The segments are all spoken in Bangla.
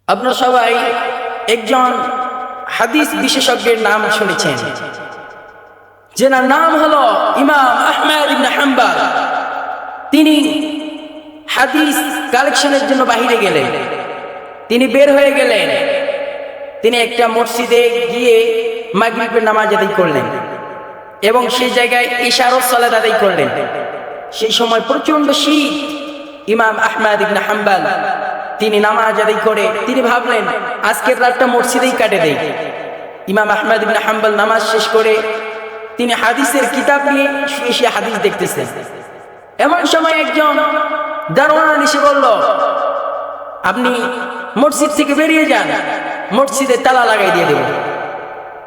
আপনারা সবাই একজন হাদিস বিশেষজ্ঞের নাম শুনেছেন, যেনার নাম হলো ইমাম আহমদ ইবনে হাম্বল। তিনি হাদিস কালেকশনের জন্য বাহিরে গেলেন। তিনি বের হয়ে গেলেন। তিনি একটা মসজিদে গিয়ে মাগরিবের নামাজ আদায় করলেন এবং সেই জায়গায় ইশার সালাত আদায় করলেন। সেই সময় প্রচন্ড শীত। ইমাম আহমদ ইবনে হাম্বল তিনি নামাজ আদায় করে তিনি ভাবলেন আজকের রাতটা মসজিদেই কাটে দেই। ইমাম আহমদ ইবনে হাম্বল নামাজ শেষ করে তিনি হাদিসের কিতাব নিয়ে শুয়ে শুয়ে হাদিস দেখতেছেন। এমন সময় একজন দারোয়ান এসে বলল, আপনি মসজিদ থেকে বেরিয়ে যান, মসজিদে তালা লাগাই দিয়ে দেব।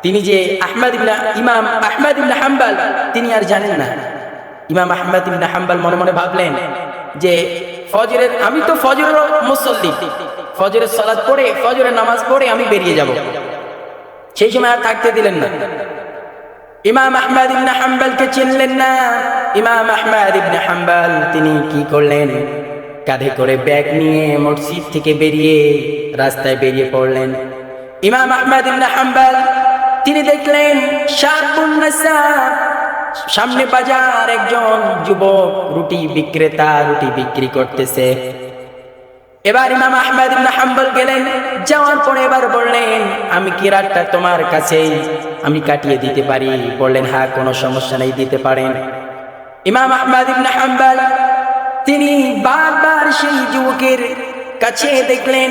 তিনি যে ইমাম আহমদ ইবনে হাম্বল তিনি আর জানেন না। ইমাম আহমদ ইবনে হাম্বল মনে মনে ভাবলেন যে আমি তো ফজরের মুসল্লি, ফজরের সালাত পড়ে ফজরের নামাজ পড়ে আমি বেরিয়ে যাব। সেই সময় আর থাকতে দিলেন না। ইমাম আহমদ ইবনে হাম্বলকে চিনলেন না। ইমাম আহমদ ইবনে হাম্বল তিনি কি করলেন, কাঁধে করে ব্যাগ নিয়ে মসজিদ থেকে বেরিয়ে রাস্তায় বেরিয়ে পড়লেন। ইমাম আহমদ ইবনে হাম্বল তিনি দেখলেন সামনে বাজার একজন যুবক রুটি বিক্রেতা রুটি বিক্রি করতেছে। এবার ইমাম আহমদ ইবনে হাম্বল গেলেন, যাওয়ার পরে এবার বললেন, আমি কি রাতটা তোমার কাছে আমি কাটিয়ে দিতে পারি? বললেন, হ্যাঁ, কোনো সমস্যা নেই, দিতে পারেন। ইমাম আহমদ ইবনে হাম্বল তিনি বারবার সেই যুবকের কাছে দেখলেন,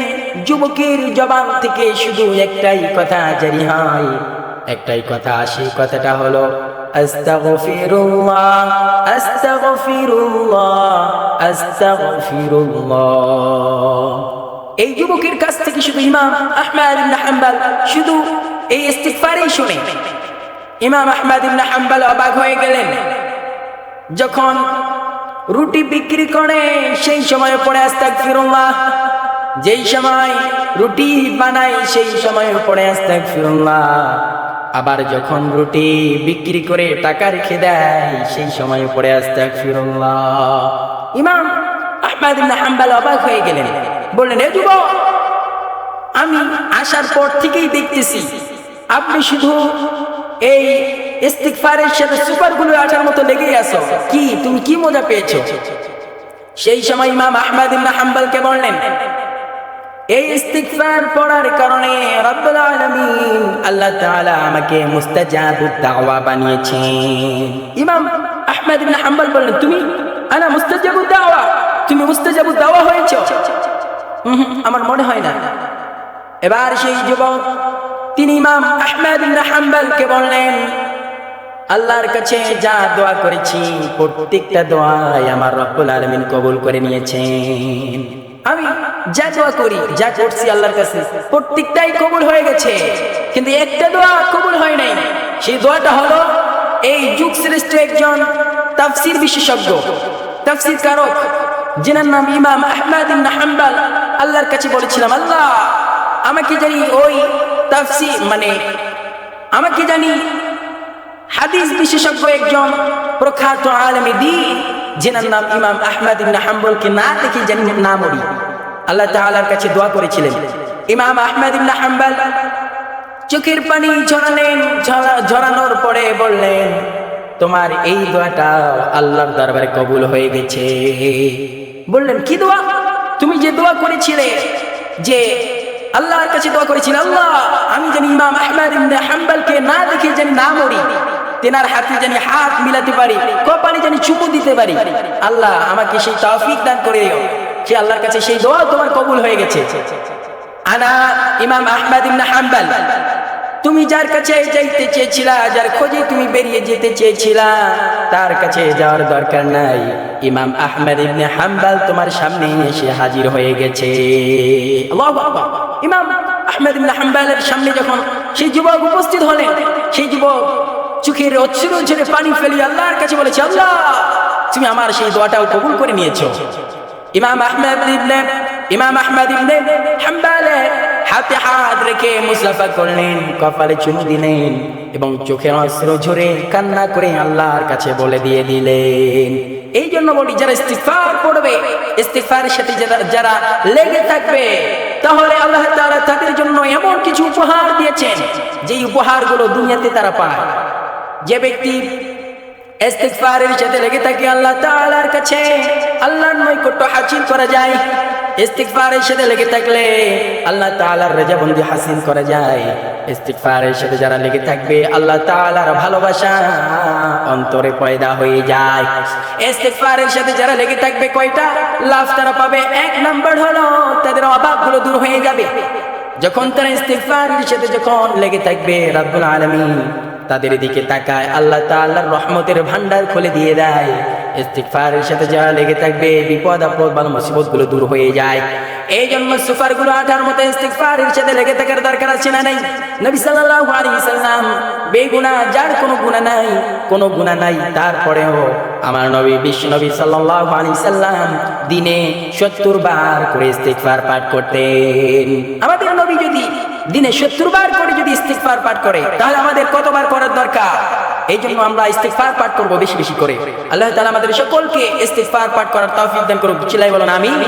যুবকের জবান থেকে শুধু একটাই কথা জারি হয়, একটাই কথা, সেই কথাটা হলো আস্তাগফিরুল্লাহ, আস্তাগফিরুল্লাহ, আস্তাগফিরুল্লাহ। এই যুবকের কাছ থেকে শুধু ইমাম আহমদ ইবনে হাম্বল শুধু এই ইস্তিগফারই শুনে ইমাম আহমদ ইবনে হাম্বল অবাক হয়ে গেলেন। যখন রুটি বিক্রি করে সেই সময় পড়ে আস্তাগফিরুল্লাহ, যেই সময় রুটি বানায় সেই সময় পড়ে আস্তাগফিরুল্লাহ, আবার যখন রুটি বিক্রি করে টাকা রেখে দেয় সেই সময় পড়ে আস্তাগফিরুল্লাহ। ইমাম আহমদ ইবনে হাম্বল অবাক হয়ে গেলেন, বললেন, এ যুবক, আমি আসার পর থেকেই দেখতেছি আপনি শুধু এই ইস্তিগফারের সাথে সুপারগুলো আটার মতো লেগেই আছো, কি তুমি কি মজা পেয়েছো? সেই সময় ইমাম আহমদ ইবনে হাম্বলকে বললেন, এই ইস্তিগফার পড়ার কারণে রব্বুল আলামিন আল্লাহ তাআলা আমাকে মুস্তাজাবুদ দাওয়া বানিয়েছেন। ইমাম আহমদ ইবনে হাম্বল বললেন, তুমি আনা মুস্তাজাবুদ দাওয়া, তুমি মুস্তাজাবুদ দাওয়া হয়েছো? আমার মনে হয় না। এবার সেই যুবক তিনি ইমাম আহমদ ইবনে হাম্বলকে বললেন, আল্লাহর কাছে যা দোয়া করেছি প্রত্যেকটা দোয়াই আমার রব্বুল আলামিন কবুল করে নিয়েছেন। আমি যা দোয়া করি, যা করছি আল্লাহর কাছে প্রত্যেকটাই কবুল হয়ে গেছে, কিন্তু একটা দোয়া কবুল হয় নাই। সেই দোয়াটা হলো এই যুগ শ্রেষ্ঠ একজন তাফসীর বিশেষজ্ঞ, তাফসীর কারক, যিনার নাম ইমাম আহমদ ইবনে হাম্বল আল্লাহর কাছে বলেছিলাম, আল্লাহ আমাকে জানি ওই তাফসীর আমাকে জানি হাদিস বিশেষজ্ঞ একজন প্রখ্যাত আলেম দ্বীন, যিনার নাম ইমাম আহমদ ইবনে হাম্বলকে না দেখে জানি না মরি। আল্লাহ তাআলার কাছে দোয়া করেছিলেন। ইমাম আহমদ ইবনে হাম্বল চোখের পানি ঝরালেন, ঝরানোর পরে বললেন, তোমার এই দোয়াটা আল্লাহর দরবারে কবুল হয়ে গেছে। বললেন, কি দোয়া? তুমি যে দোয়া করেছিলে, যে আল্লাহর কাছে দোয়া করেছিলে, আল্লাহ আমি জানি ইমাম আহমদ ইবনে হাম্বলকে না দেখে জানি না মরি, তেনার হাতে জানি হাত মিলাতে পারি, কপালে জানি চুমু দিতে পারি, আল্লাহ আমাকে সেই তৌফিক দান করে দিও। সে আল্লাহর কাছে সেই দোয়া তোমার কবুল হয়ে গেছে। আনা ইমাম আহমদ ইবনে হাম্বল, তুমি যার কাছে যাইতে চেয়েছিলা, যার খোঁজে তুমি বেরিয়ে যেতে চেয়েছিলা, তার কাছে যাওয়ার দরকার নাই। ইমাম আহমদ ইবনে হাম্বল তোমার সামনে এসে হাজির হয়ে গেছে। আল্লাহু আকবার। ইমাম আহমদ ইবনে হাম্বলের সামনে যখন সেই যুবক উপস্থিত হলেন, সেই যুবক চোখের অশ্রু ঝরে পানি ফেলে আল্লাহর কাছে বলেছে, আল্লাহ তুমি আমার সেই দোয়াটাও কবুল করে নিয়েছো। ইমাম আহমদ ইবনে হাম্বল হাতে হাত রেখে মুসাফা করলেন, কপালে চুমু দিলেন এবং চোখে অশ্রু ঝরে কান্না করে আল্লাহর কাছে বলে দিয়ে দিলেন। এই জন্য বলি, যারা ইস্তিগফার পড়বে, ইস্তিগফারের সাথে যারা লেগে থাকবে, তাহলে আল্লাহ তাদের জন্য এমন কিছু উপহার দিয়েছেন যে উপহারগুলো দুনিয়াতে তারা পায়। যে ব্যক্তি ইস্তিগফারের সাথে লেগে থাকে আল্লাহ তাআলার কাছে আল্লাহর নৈকট্য হাসিল করা যায়। ইস্তিগফারের সাথে লেগে থাকলে আল্লাহ তাআলার রেজাবন্দি হাসিল করা যায়। ইস্তিগফারের সাথে যারা লেগে থাকবে আল্লাহ তাআলার ভালোবাসা অন্তরে পয়দা হয়ে যায়। ইস্তিগফারের সাথে যারা লেগে থাকবে কয়টা লাভ তারা পাবে? এক নাম্বার হলো তাদের অভাবগুলো দূর হয়ে যাবে। যখন তারা ইস্তিগফারের সাথে যখন লেগে থাকবে রব্বুল আলামিন তাদের দিকে তাকায়, আল্লাহ তাআলার রহমতের ভান্ডার খুলে দিয়ে দেয়। ইস্তিগফারের সাথে যারা লেগে থাকবে বিপদ আপদ বালা মুসিবত গুলো দূর হয়ে যায়। এই জন্য সুফার গুলো আঠার মতো ইস্তিগফারের সাথে লেগে থাকার দরকার আছে না নাই? নবী সাল্লাল্লাহু আলাইহি সাল্লাম বেগুনাহ, যার কোনো গুনাহ নাই তারপরেও আমার নবী বিশ্ব নবী সাল্লাল্লাহু আলাইহি সাল্লাম দিনে 70 বার করে ইস্তিগফার পাঠ করতেন। আমাদের নবী যদি দিনে 70 বার করে যদি ইস্তিগফার পাঠ করে তাহলে আমাদের কতবার করার দরকার? এই জন্য আমরা ইস্তিগফার পাঠ করব বেশি বেশি করে। আল্লাহ তাআলা আমাদের সকলকে ইস্তিগফার পাঠ করার তৌফিক দান করুন। চিল্লায়ে বলুন আমিন।